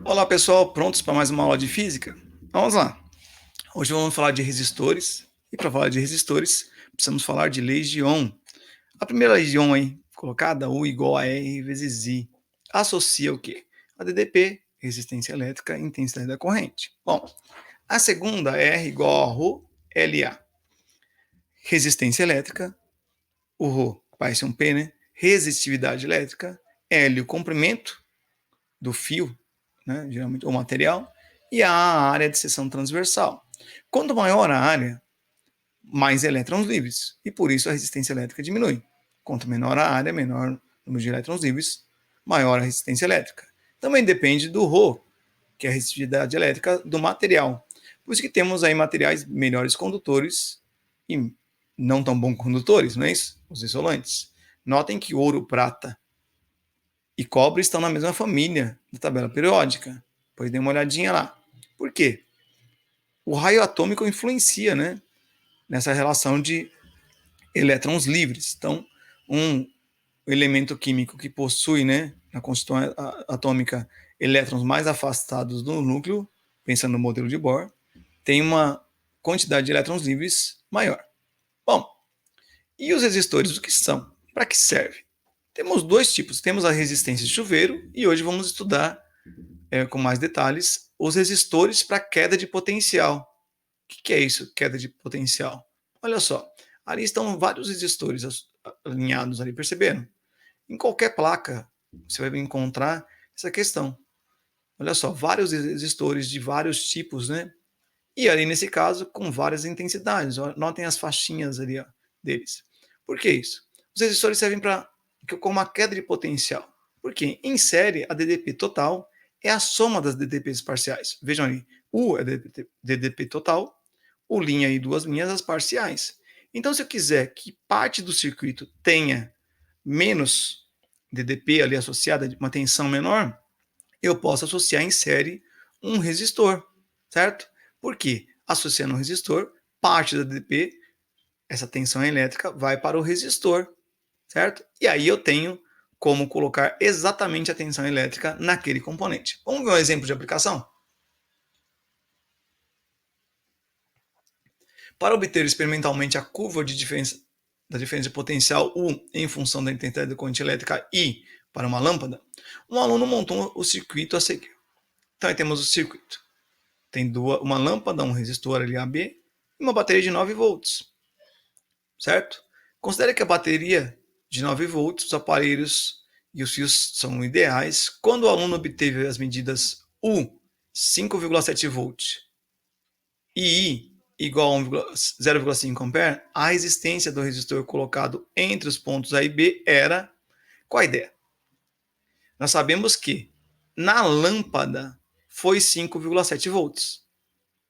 Olá pessoal, prontos para mais uma aula de física? Vamos lá! Hoje vamos falar de resistores, e para falar de resistores, precisamos falar de leis de Ohm. A primeira lei de Ohm aí, colocada, U igual a R vezes I, associa o quê? A DDP, resistência elétrica, e intensidade da corrente. Bom, a segunda é R igual a Rho LA, resistência elétrica, o Rho vai ser um P, né? Resistividade elétrica, L o comprimento do fio, né, geralmente o material, e a área de seção transversal. Quanto maior a área, mais elétrons livres, e por isso a resistência elétrica diminui. Quanto menor a área, menor o número de elétrons livres, maior a resistência elétrica. Também depende do Rho, que é a resistividade elétrica do material. Por isso que temos aí materiais melhores condutores e não tão bons condutores, não é isso? Os isolantes. Notem que ouro, prata e cobre estão na mesma família da tabela periódica. Pois dê uma olhadinha lá. Por quê? O raio atômico influencia, né, nessa relação de elétrons livres. Então, um elemento químico que possui, né, na constituição atômica, elétrons mais afastados do núcleo, pensando no modelo de Bohr, tem uma quantidade de elétrons livres maior. Bom, e os resistores, o que são? Para que serve? Temos dois tipos. Temos a resistência de chuveiro e hoje vamos estudar com mais detalhes os resistores para queda de potencial. O que é isso, queda de potencial? Olha só, ali estão vários resistores alinhados ali, perceberam? Em qualquer placa você vai encontrar essa questão. Olha só, vários resistores de vários tipos, né? E ali nesse caso com várias intensidades. Notem as faixinhas ali, ó, deles. Por que isso? Os resistores servem para como uma queda de potencial. Porque em série a DDP total é a soma das DDPs parciais. Vejam ali, U é DDP total, o linha e duas linhas as parciais. Então se eu quiser que parte do circuito tenha menos DDP ali associada, uma tensão menor, eu posso associar em série um resistor, certo? Por quê? Associando um resistor, parte da DDP, essa tensão elétrica, vai para o resistor, certo? E aí eu tenho como colocar exatamente a tensão elétrica naquele componente. Vamos ver um exemplo de aplicação? Para obter experimentalmente a curva de diferença, da diferença de potencial U em função da intensidade da corrente elétrica I para uma lâmpada, um aluno montou o circuito a seguir. Então aí temos o circuito. Tem uma lâmpada, um resistor ali AB e uma bateria de 9 volts, certo? Considere que a bateria de 9 volts, os aparelhos e os fios são ideais quando o aluno obteve as medidas U 5,7 volts e I igual a 0,5 ampere, a resistência do resistor colocado entre os pontos A e B era qual a ideia? Nós sabemos que na lâmpada foi 5,7 volts,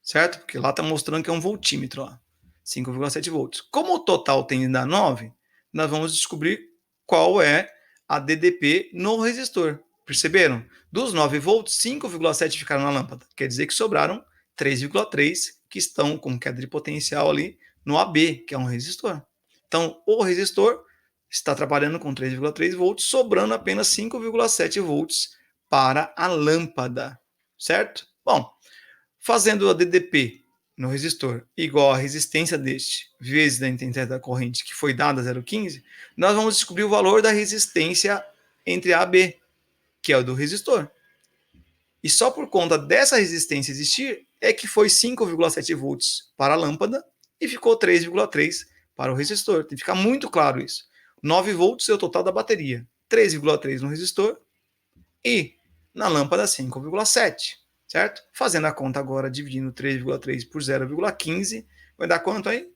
certo? Porque lá está mostrando que é um voltímetro, ó, 5,7 volts. Como o total tem da 9, nós vamos descobrir qual é a DDP no resistor. Perceberam? Dos 9 volts, 5,7 ficaram na lâmpada. Quer dizer que sobraram 3,3 que estão com queda de potencial ali no AB, que é um resistor. Então, o resistor está trabalhando com 3,3 volts, sobrando apenas 5,7 volts para a lâmpada, certo? Bom, fazendo a DDP no resistor igual à resistência deste vezes a intensidade da corrente que foi dada 0,15, nós vamos descobrir o valor da resistência entre A e B, que é o do resistor. E só por conta dessa resistência existir é que foi 5,7 volts para a lâmpada e ficou 3,3 para o resistor. Tem que ficar muito claro isso. 9 volts é o total da bateria, 3,3 no resistor e na lâmpada 5,7, certo? Fazendo a conta agora, dividindo 3,3 por 0,15, vai dar quanto aí?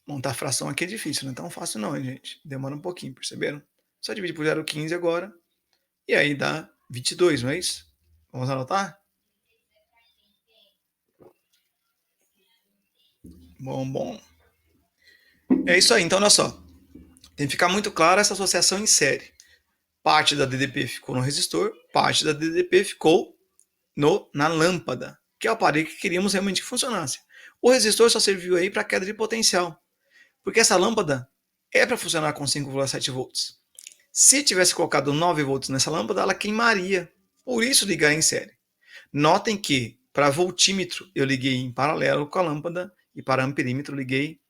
Montar fração aqui é difícil, não é tão fácil não, hein, gente? Demora um pouquinho, perceberam? Só dividir por 0,15 agora, e aí dá 22, não é isso? Vamos anotar? Bom. É isso aí, então olha só. Tem que ficar muito clara essa associação em série. Parte da DDP ficou no resistor, parte da DDP ficou na lâmpada, que é o aparelho que queríamos realmente que funcionasse. O resistor só serviu aí para queda de potencial, porque essa lâmpada é para funcionar com 5,7 volts. Se tivesse colocado 9 volts nessa lâmpada, ela queimaria. Por isso ligar em série. Notem que para voltímetro eu liguei em paralelo com a lâmpada e para amperímetro liguei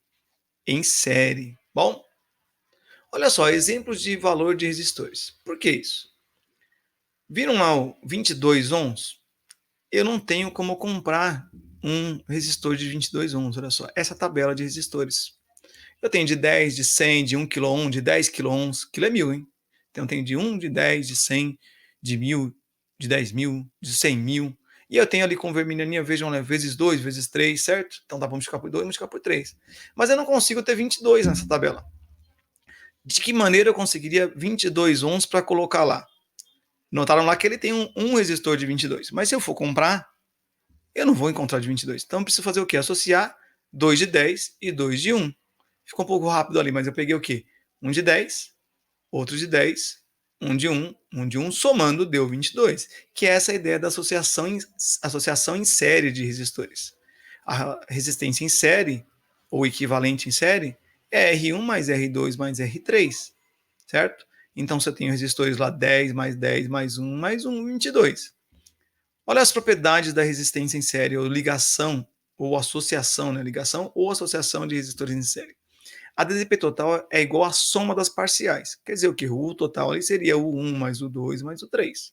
em série. Bom, olha só, exemplos de valor de resistores. Por que isso? Viram lá o 22 ohms? Eu não tenho como comprar um resistor de 22 ohms, olha só, essa tabela de resistores. Eu tenho de 10, de 100, de 1 kΩ, de 10 kΩ, quilo é 1000, hein? Então eu tenho de 1, de 10, de 100, de 1000, de 10.000, de 100.000. E eu tenho ali com vermelhinha, vejam, né, vezes 2, vezes 3, certo? Então dá para multiplicar por 2, multiplicar por 3. Mas eu não consigo ter 22 nessa tabela. De que maneira eu conseguiria 22 ohms para colocar lá? Notaram lá que ele tem um resistor de 22. Mas se eu for comprar, eu não vou encontrar de 22. Então eu preciso fazer o quê? Associar 2 de 10 e 2 de 1. Ficou um pouco rápido ali, mas eu peguei o quê? Um de 10, outro de 10, um de 1, somando deu 22, que é essa ideia da associação em série de resistores. A resistência em série, ou equivalente em série, é R1 mais R2 mais R3, certo? Então, se eu tenho resistores lá 10 mais 1, 22. Olha as propriedades da resistência em série, ou ligação, ou associação, né? Ligação ou associação de resistores em série. A DDP total é igual à soma das parciais. Quer dizer o que? O U total ali seria o 1 mais o 2 mais o 3.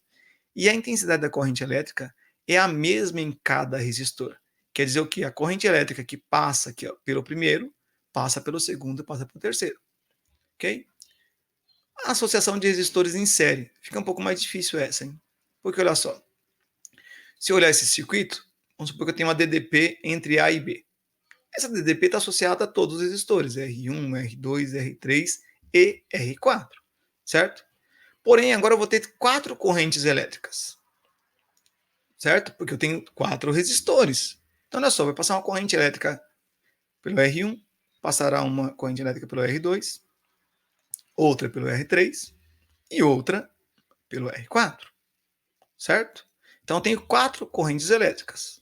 E a intensidade da corrente elétrica é a mesma em cada resistor. Quer dizer o que? A corrente elétrica que passa aqui, ó, pelo primeiro, passa pelo segundo e passa pelo terceiro. Ok? A associação de resistores em série. Fica um pouco mais difícil essa, hein? Porque olha só. Se eu olhar esse circuito, vamos supor que eu tenho uma DDP entre A e B. Essa DDP está associada a todos os resistores, R1, R2, R3 e R4, certo? Porém, agora eu vou ter 4 correntes elétricas, certo? Porque eu tenho 4 resistores. Então, olha só, vai passar uma corrente elétrica pelo R1, passará uma corrente elétrica pelo R2, outra pelo R3 e outra pelo R4, certo? Então, eu tenho 4 correntes elétricas.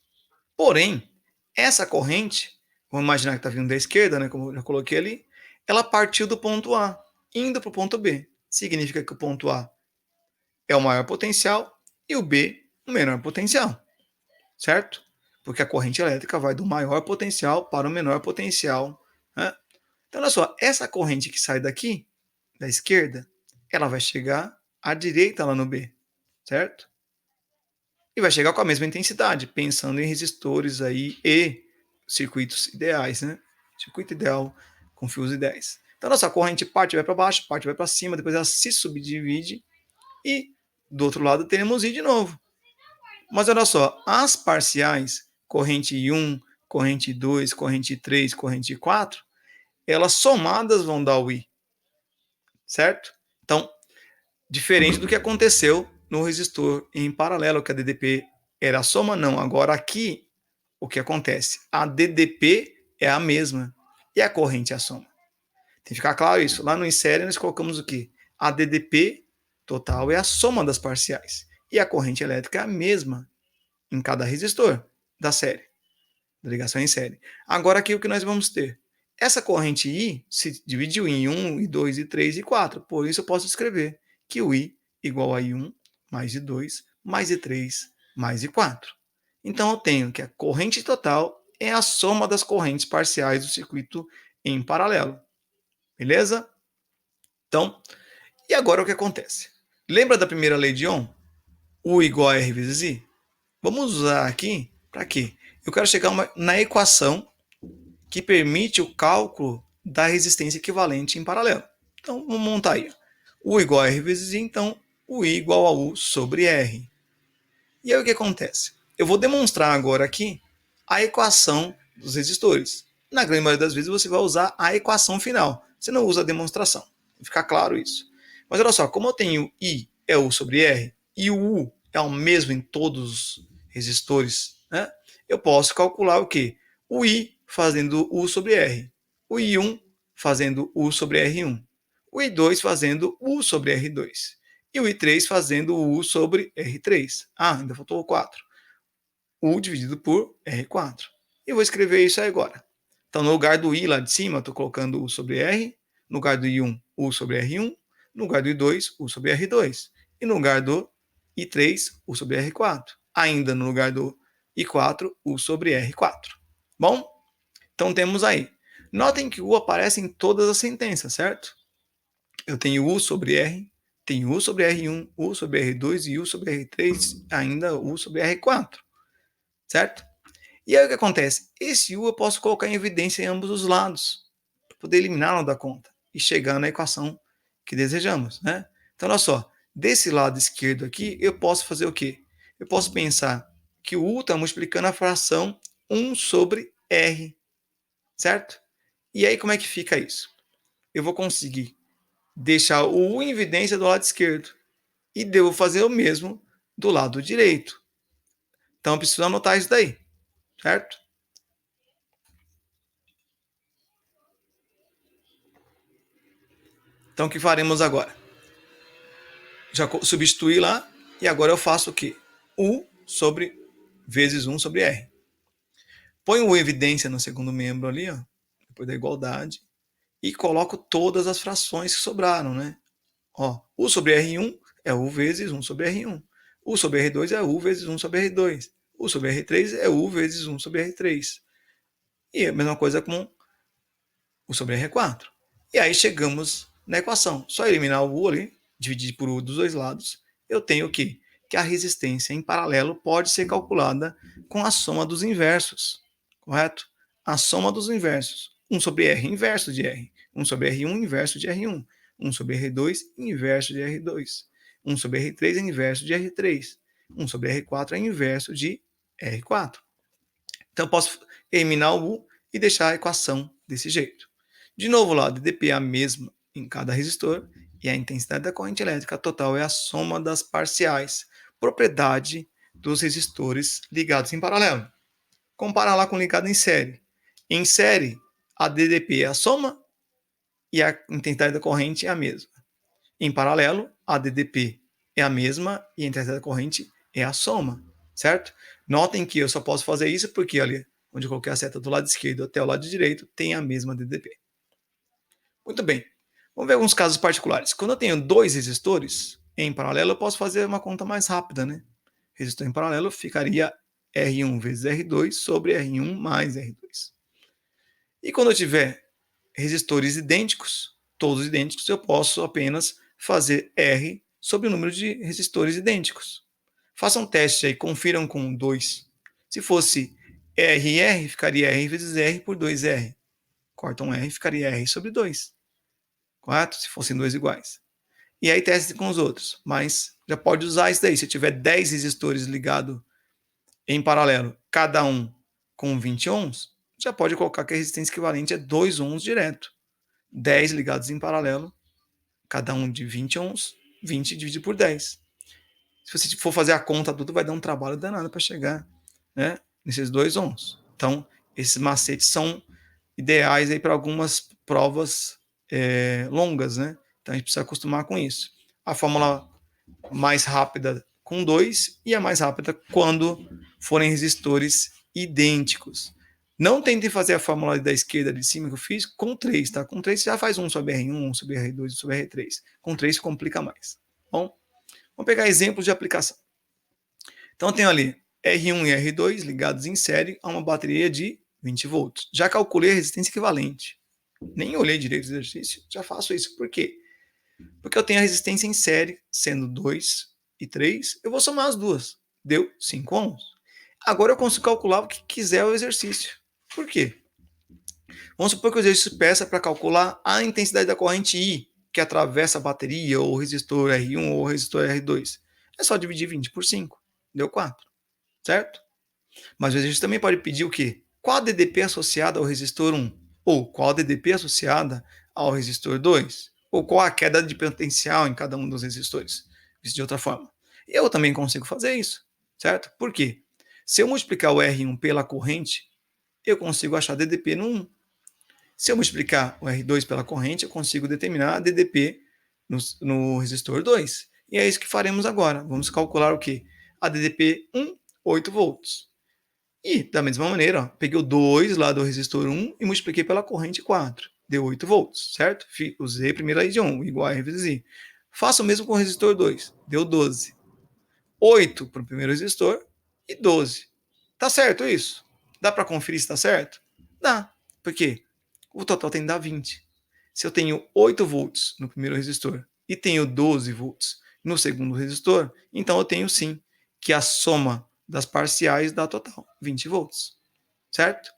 Porém, essa corrente, vamos imaginar que está vindo da esquerda, né, como eu já coloquei ali, ela partiu do ponto A, indo para o ponto B. Significa que o ponto A é o maior potencial e o B o menor potencial, certo? Porque a corrente elétrica vai do maior potencial para o menor potencial. Né? Então, olha só, essa corrente que sai daqui, da esquerda, ela vai chegar à direita lá no B, certo? E vai chegar com a mesma intensidade, pensando em resistores aí e circuitos ideais, né? Circuito ideal com fios ideais. Então, nossa corrente parte vai para baixo, parte vai para cima, depois ela se subdivide e do outro lado temos I de novo. Mas olha só, as parciais, corrente I1, corrente I2, corrente I3, corrente I4, elas somadas vão dar o I, certo? Então, diferente do que aconteceu no resistor em paralelo, que a DDP era a soma, não. Agora aqui, o que acontece? A DDP é a mesma e a corrente é a soma. Tem que ficar claro isso. Lá no em série nós colocamos o quê? A DDP total é a soma das parciais e a corrente elétrica é a mesma em cada resistor da série, da ligação em série. Agora aqui o que nós vamos ter? Essa corrente I se dividiu em 1, I2, I3 e 4. Por isso eu posso escrever que o I igual a I1 mais I2 mais I3 mais I4. Então eu tenho que a corrente total é a soma das correntes parciais do circuito em paralelo. Beleza? Então, e agora o que acontece? Lembra da primeira lei de Ohm? U igual a R vezes I? Vamos usar aqui para quê? Eu quero chegar na equação que permite o cálculo da resistência equivalente em paralelo. Então, vamos montar aí. U igual a R vezes I, então, o I igual a U sobre R. E aí o que acontece? Eu vou demonstrar agora aqui a equação dos resistores. Na grande maioria das vezes você vai usar a equação final. Você não usa a demonstração. Fica claro isso. Mas olha só, como eu tenho I é U sobre R e o U é o mesmo em todos os resistores, né? Eu posso calcular o quê? O I fazendo U sobre R. O I1 fazendo U sobre R1. O I2 fazendo U sobre R2 e o I3 fazendo o U sobre R3. Ah, ainda faltou o 4. U dividido por R4. E vou escrever isso aí agora. Então, no lugar do I lá de cima, estou colocando U sobre R. No lugar do I1, U sobre R1. No lugar do I2, U sobre R2. E no lugar do I3, U sobre R4. Ainda no lugar do I4, U sobre R4. Bom? Então temos aí. Notem que U aparece em todas as sentenças, certo? Eu tenho U sobre R, tenho U sobre R1, U sobre R2 e U sobre R3, ainda U sobre R4, certo? E aí o que acontece? Esse U eu posso colocar em evidência em ambos os lados, para poder eliminá-lo da conta e chegar na equação que desejamos, né? Então, olha só, desse lado esquerdo aqui, eu posso fazer o quê? Eu posso pensar que o U está multiplicando a fração 1 sobre R, certo? E aí como é que fica isso? Eu vou conseguir deixar o U em evidência do lado esquerdo e devo fazer o mesmo do lado direito. Então, eu preciso anotar isso daí, certo? Então, o que faremos agora? Já substituí lá e agora eu faço o quê? U sobre vezes 1 sobre R. Ponho o evidência no segundo membro ali, ó, depois da igualdade, e coloco todas as frações que sobraram, né? Ó, U sobre R1 é U vezes 1 sobre R1. U sobre R2 é U vezes 1 sobre R2. U sobre R3 é U vezes 1 sobre R3. E a mesma coisa com U sobre R4. E aí chegamos na equação. Só eliminar o U ali, dividir por U dos dois lados, eu tenho o quê? Que a resistência em paralelo pode ser calculada com a soma dos inversos, correto? A soma dos inversos. 1 sobre R inverso de R. 1 sobre R1 inverso de R1. 1 sobre R2 inverso de R2. 1 sobre R3 é inverso de R3. 1 sobre R4 é inverso de R4. Então, eu posso eliminar o U e deixar a equação desse jeito. De novo, lá, a DDP é a mesma em cada resistor e a intensidade da corrente elétrica total é a soma das parciais, propriedade dos resistores ligados em paralelo. Compara lá com ligado em série. Em série, a DDP é a soma e a intensidade da corrente é a mesma. Em paralelo, a DDP é a mesma e a intensidade da corrente é a soma, certo? Notem que eu só posso fazer isso porque ali, onde eu coloquei a seta do lado esquerdo até o lado direito, tem a mesma DDP. Muito bem. Vamos ver alguns casos particulares. Quando eu tenho dois resistores em paralelo, eu posso fazer uma conta mais rápida, né? Resistor em paralelo ficaria R1 vezes R2 sobre R1 mais R2. E quando eu tiver resistores idênticos, todos idênticos, eu posso apenas fazer R sobre o número de resistores idênticos. Façam um teste aí, confiram com 2. Se fosse R e R, ficaria R vezes R por 2R. Corta um R, ficaria R sobre 2. Correto? Se fossem dois iguais. E aí teste com os outros. Mas já pode usar isso daí. Se tiver 10 resistores ligados em paralelo, cada um com 20 ohms, já pode colocar que a resistência equivalente é 2 ohms direto. 10 ligados em paralelo, cada um de 20 ohms, 20 dividido por 10. Se você for fazer a conta tudo, vai dar um trabalho danado para chegar, né, nesses 2 ohms. Então, esses macetes são ideais aí para algumas provas longas, né? Então, a gente precisa acostumar com isso. A fórmula mais rápida com 2 e a mais rápida quando forem resistores idênticos. Não tentem fazer a fórmula da esquerda de cima que eu fiz com 3, tá? Com 3 você já faz 1 sobre R1, 1 sobre R2, 1 sobre R3. Com 3 complica mais. Bom, vamos pegar exemplos de aplicação. Então eu tenho ali R1 e R2 ligados em série a uma bateria de 20 volts. Já calculei a resistência equivalente. Nem olhei direito o exercício, já faço isso. Por quê? Porque eu tenho a resistência em série, sendo 2 e 3, eu vou somar as duas. Deu 5 ohms. Agora eu consigo calcular o que quiser o exercício. Por quê? Vamos supor que o exercício peça para calcular a intensidade da corrente I, que atravessa a bateria, ou o resistor R1 ou o resistor R2. É só dividir 20 por 5. Deu 4. Certo? Mas o exercício também pode pedir o quê? Qual a DDP associada ao resistor 1? Ou qual a DDP associada ao resistor 2? Ou qual a queda de potencial em cada um dos resistores? Visto de outra forma. Eu também consigo fazer isso, certo? Por quê? Se eu multiplicar o R1 pela corrente, eu consigo achar DDP no 1. Se eu multiplicar o R2 pela corrente, eu consigo determinar a DDP no resistor 2. E é isso que faremos agora. Vamos calcular o quê? A DDP 1, 8 volts. E, da mesma maneira, ó, peguei o 2 lá do resistor 1 e multipliquei pela corrente 4. deu 8 volts, certo? Usei a primeira lei de Ohm, igual a R vezes I. Faça o mesmo com o resistor 2, deu 12. 8 para o primeiro resistor e 12. Tá certo isso? Dá para conferir se tá certo? Dá. Por quê? O total tem que dar 20. Se eu tenho 8 volts no primeiro resistor e tenho 12 volts no segundo resistor, então eu tenho sim que a soma das parciais dá total, 20 volts. Certo?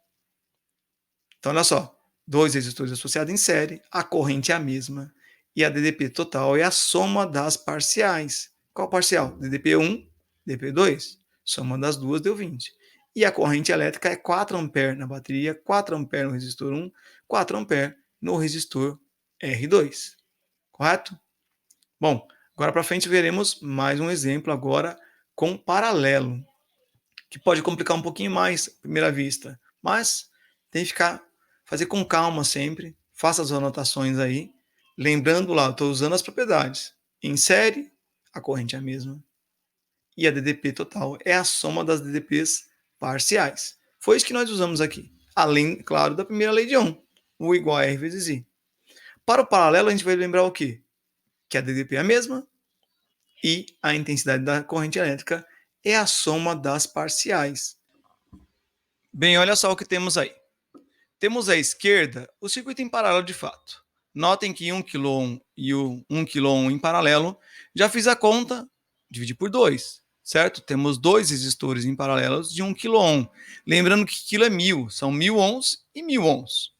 Então, olha só, dois resistores associados em série, a corrente é a mesma e a DDP total é a soma das parciais. Qual parcial? DDP1, DDP2. Soma das duas deu 20. E a corrente elétrica é 4 A na bateria, 4 A no resistor 1, 4 A no resistor R2. Correto? Bom, agora para frente veremos mais um exemplo agora com paralelo, que pode complicar um pouquinho mais à primeira vista, mas tem que fazer com calma sempre, faça as anotações aí, lembrando lá, estou usando as propriedades. Em série, a corrente é a mesma, e a DDP total é a soma das DDPs parciais. Foi isso que nós usamos aqui, além, claro, da primeira lei de Ohm, U igual a R vezes I. Para o paralelo, a gente vai lembrar o quê? Que a DDP é a mesma e a intensidade da corrente elétrica é a soma das parciais. Bem, olha só o que temos aí. Temos à esquerda o circuito em paralelo de fato. Notem que 1 kΩ e o 1 kΩ em paralelo, já fiz a conta, dividi por 2, certo? Temos dois resistores em paralelos de 1 kΩ. Lembrando que quilo é 1000, são 1000 ohms e 1000 ohms.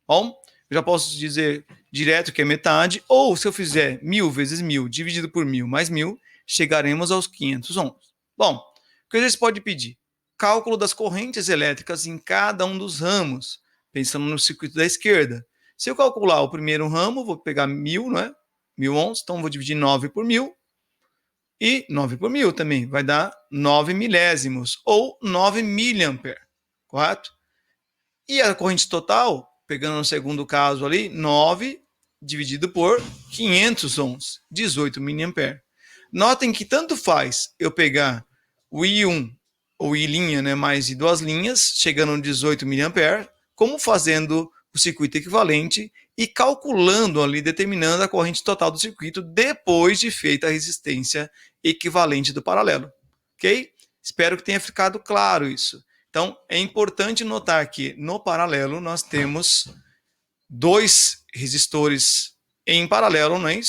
Bom, eu já posso dizer direto que é metade, ou se eu fizer 1000 vezes 1000 dividido por 1000 mais 1000, chegaremos aos 500 ohms. Bom, o que a gente pode pedir? Cálculo das correntes elétricas em cada um dos ramos. Pensamos no circuito da esquerda. Se eu calcular o primeiro ramo, vou pegar 1000, não é? 1000 ohms, então vou dividir 9 por 1000. E 9 por 1000 também vai dar 9 milésimos, ou 9 miliampere, correto? E a corrente total, pegando no segundo caso ali, 9 dividido por 500 ohms, 18 miliampere. Notem que tanto faz eu pegar o I1 ou I', né, mais de duas linhas, chegando a 18 miliampere, como fazendo o circuito equivalente e calculando ali, determinando a corrente total do circuito depois de feita a resistência equivalente do paralelo. Ok? Espero que tenha ficado claro isso. Então, é importante notar que no paralelo nós temos dois resistores em paralelo, não é isso?